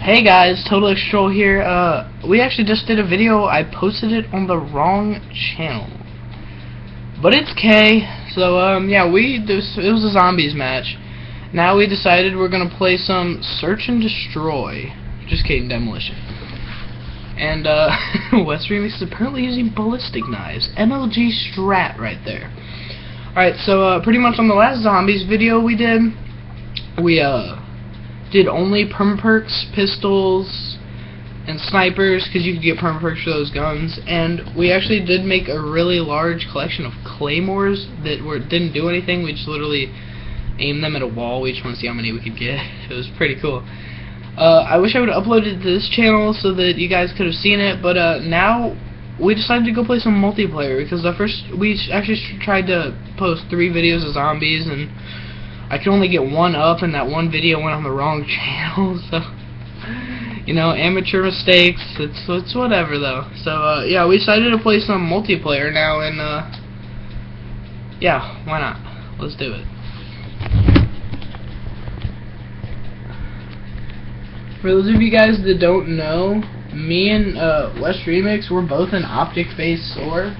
Hey guys, Total Extrol here. We actually just did a video. I posted it on the wrong channel, but it's K. So yeah, it was a zombies match. Now we decided we're gonna play some Search and Destroy. Just kidding, Demolition. And West Remiix is apparently using ballistic knives. MLG strat right there. Alright, so pretty much on the last zombies video we did only permaperks, pistols, and snipers, because you could get permaperks for those guns. And we actually did make a really large collection of claymores that didn't do anything. We just literally aimed them at a wall. We just want to see how many we could get. It was pretty cool. I wish I would have uploaded it to this channel so that you guys could have seen it, but now we decided to go play some multiplayer, because we actually tried to post 3 videos of zombies, and I could only get 1 up, and that 1 video went on the wrong channel. So, you know, amateur mistakes. It's whatever though. So yeah, we decided to play some multiplayer now, and yeah, why not? Let's do it. For those of you guys that don't know, me and West Remiix, we're both an optic phase sword.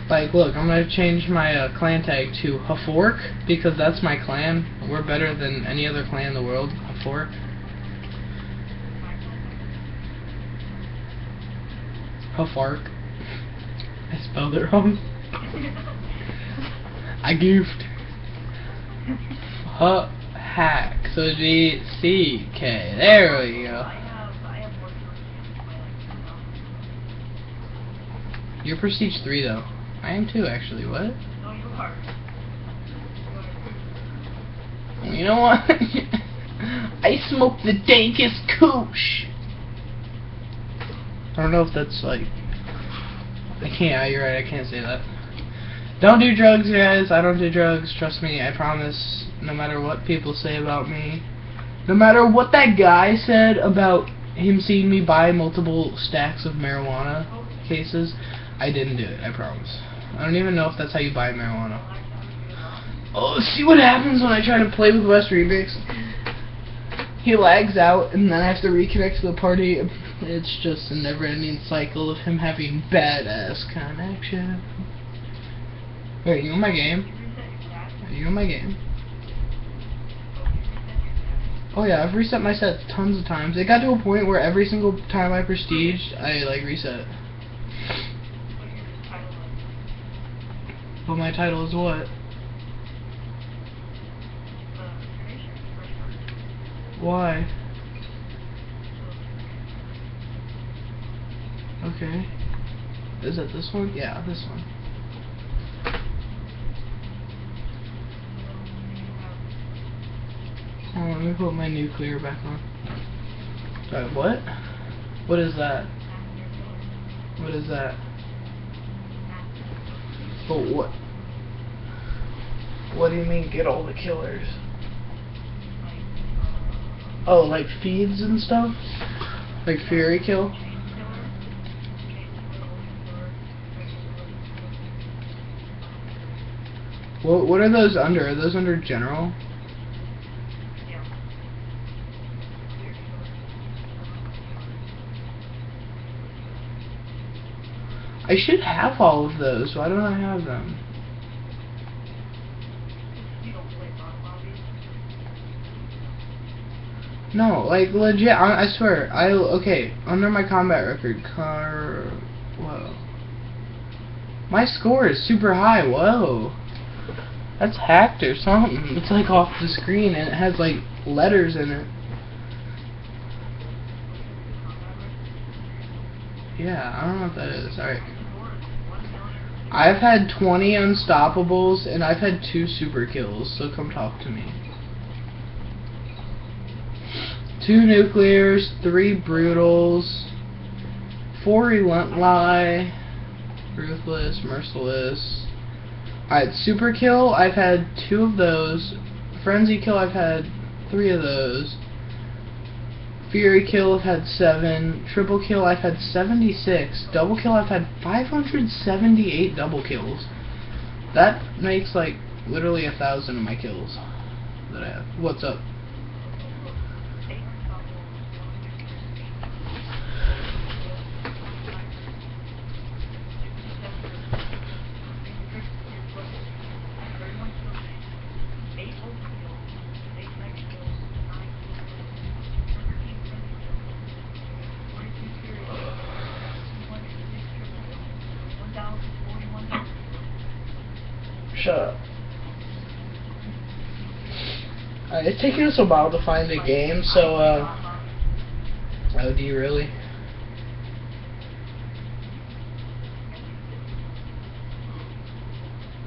Like, look, I'm gonna change my clan tag to Hafork, because that's my clan. We're better than any other clan in the world. Hafork. Hafork. I spelled it wrong. I goofed. Hack. So G-C-K. There we go. You're Prestige 3 though. I am too, actually. What? No, you are. You know what? I smoke the dankest koosh. I don't know if that's like... I can't. You're right. I can't say that. Don't do drugs, guys. I don't do drugs. Trust me. I promise. No matter what people say about me, no matter what that guy said about him seeing me buy multiple stacks of marijuana cases, I didn't do it. I promise. I don't even know if that's how you buy marijuana. Oh, see what happens when I try to play with West Remiix? He lags out, and then I have to reconnect to the party. It's just a never-ending cycle of him having badass connection. Wait, you in my game? Are you in my game? Oh yeah, I've reset my sets tons of times. It got to a point where every single time I prestiged, I like reset. But my title is what? Why? Okay. Is it this one? Yeah, this one. Hold on, let me put my nuclear back on. Sorry, what? What is that? What is that? Oh, what? What do you mean, get all the killers? Oh, like feeds and stuff? Like Fury Kill? What are those under? Are those under General? I should have all of those. Why don't I have them? No, like legit. I swear. Okay. Under my combat record, whoa. My score is super high. Whoa. That's hacked or something. It's like off the screen and it has like letters in it. Yeah, I don't know what that is. Alright. I've had 20 unstoppables and I've had 2 super kills, so come talk to me. 2 nuclears, 3 brutals, 4 relentless, ruthless, merciless. Alright, super kill, I've had 2 of those. Frenzy kill, I've had 3 of those. Fury kill, I've had 7. Triple kill, I've had 76. Double kill, I've had 578 double kills. That makes like literally 1,000 of my kills that I have. What's up? shut up. It's taking us a while to find a game, so, oh, do you really?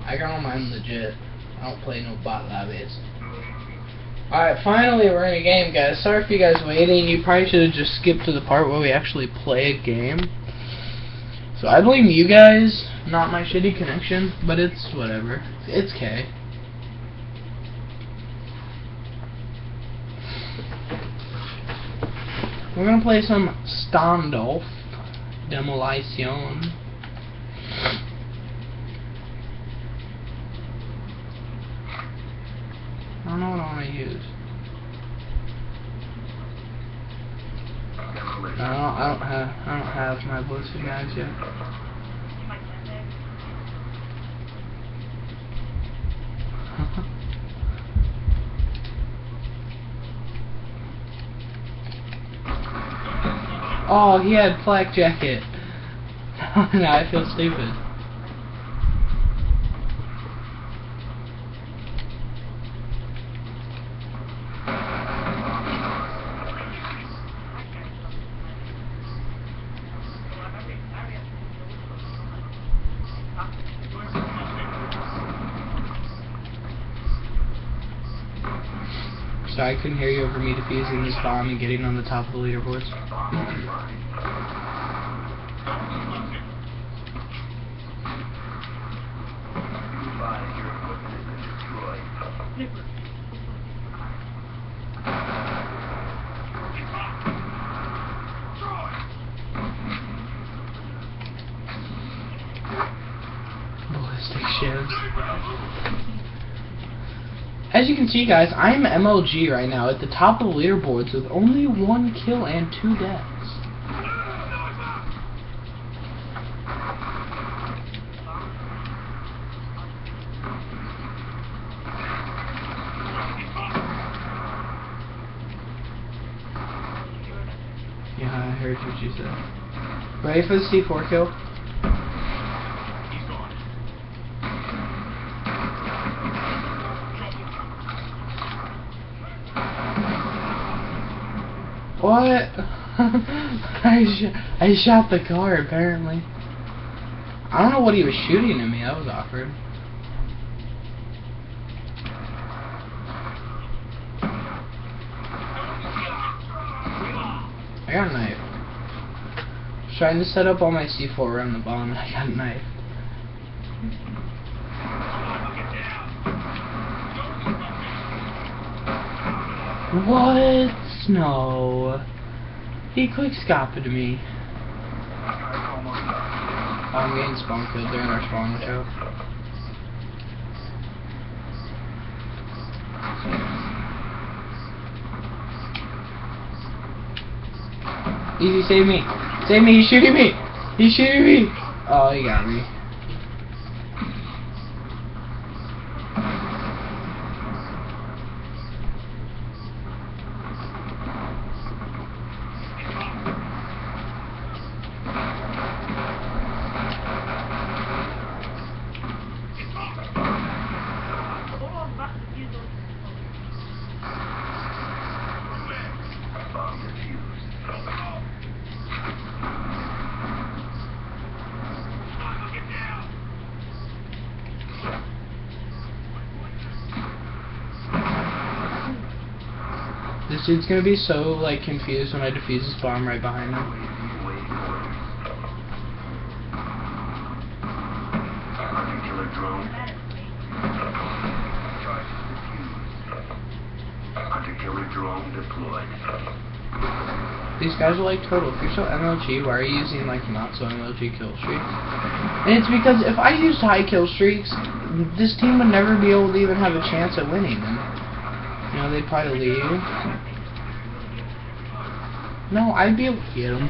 I got on mine legit. I don't play no bot lobbies. Alright, finally we're in a game, guys. Sorry for you guys waiting. You probably should have just skipped to the part where we actually play a game. So I blame you guys, not my shitty connection, but it's whatever. It's okay. We're gonna play some Standoff, Demolition. I don't know what I want to use. I don't have my ballistic mags yet. Oh, he had flak jacket. Now I feel stupid. So I couldn't hear you over me defusing this bomb and getting on the top of the leaderboards. Ballistic shields. As you can see, guys, I'm MLG right now at the top of the leaderboards with only 1 kill and 2 deaths. Yeah, I heard what you said. Ready for the C4 kill? What? I shot the car, apparently. I don't know what he was shooting at me. That was awkward. I got a knife. I was trying to set up all my C4 around the bomb, and I got a knife. What? No. He quick-scoped me. I'm getting spawn killed during our spawn show. Easy, save me. Save me, he's shooting me. He's shooting me. Oh, he got me. This dude's gonna be so, like, confused when I defuse this bomb right behind him. These guys are like, total, if you're so MLG, why are you using, like, not so MLG kill streaks? And it's because if I used high kill streaks, this team would never be able to even have a chance at winning. And, you know, they'd probably leave. No, I'd be able to get them.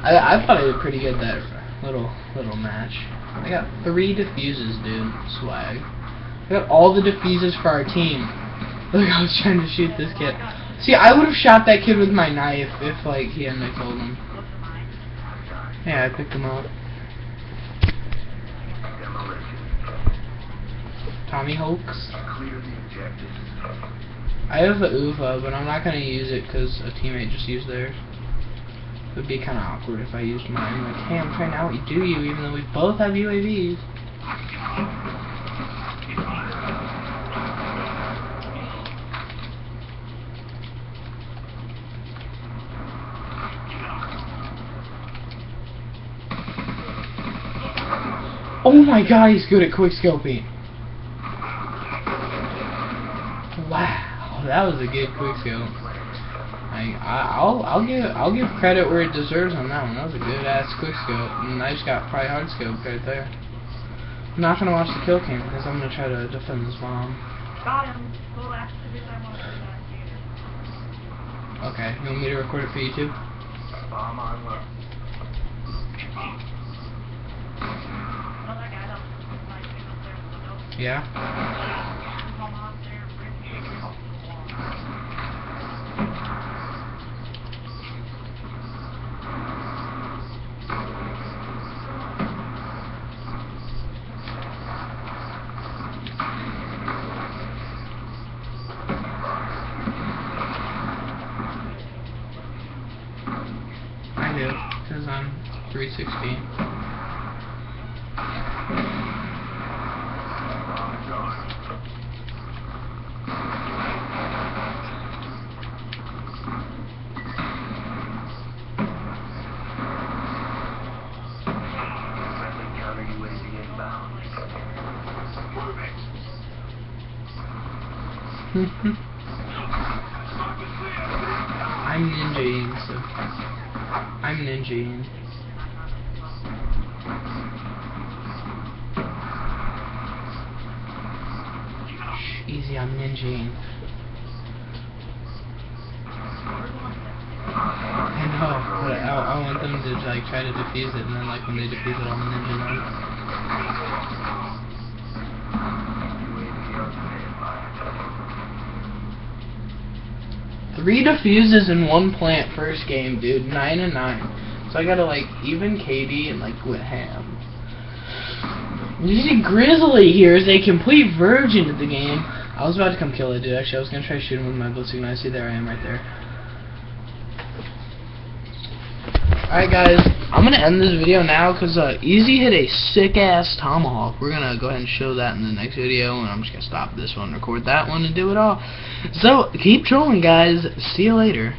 I thought I did pretty good that little match. I got 3 defuses, dude. Swag. I got all the defuses for our team. Look, I was trying to shoot this kid. See, I would have shot that kid with my knife if, like, he hadn't killed him. Yeah, I picked him up. Tomahawks. I have a UFA, but I'm not gonna use it because a teammate just used theirs. It would be kind of awkward if I used mine. Like, hey, I'm trying to out do you, even though we both have UAVs. Oh my god, he's good at quickscoping. Wow, that was a good quickscope. I'll give credit where it deserves on that one. That was a good ass quickscope, and I just got probably hard scoped right there. I'm not gonna watch the kill cam because I'm gonna try to defend this bomb. Got him. Okay, you want me to record it for YouTube? Yeah? I do, because I'm 316. I'm ninjaing, so I'm ninjaing. Easy, I'm ninjaing. I know, but I want them to like try to defuse it, and then like when they defuse it, I'm ninja them. 3 defuses in 1 plant first game, dude. 9 and 9. So I gotta like even KD and like quit ham. You see Grizzly here is a complete virgin of the game. I was about to come kill it, dude. Actually, I was gonna try to shoot him with my ballistic knife. See, there I am right there. Alright guys, I'm gonna end this video now because Easy hit a sick ass tomahawk. We're gonna go ahead and show that in the next video, and I'm just gonna stop this one, record that one, and do it all. So keep trolling, guys. See you later.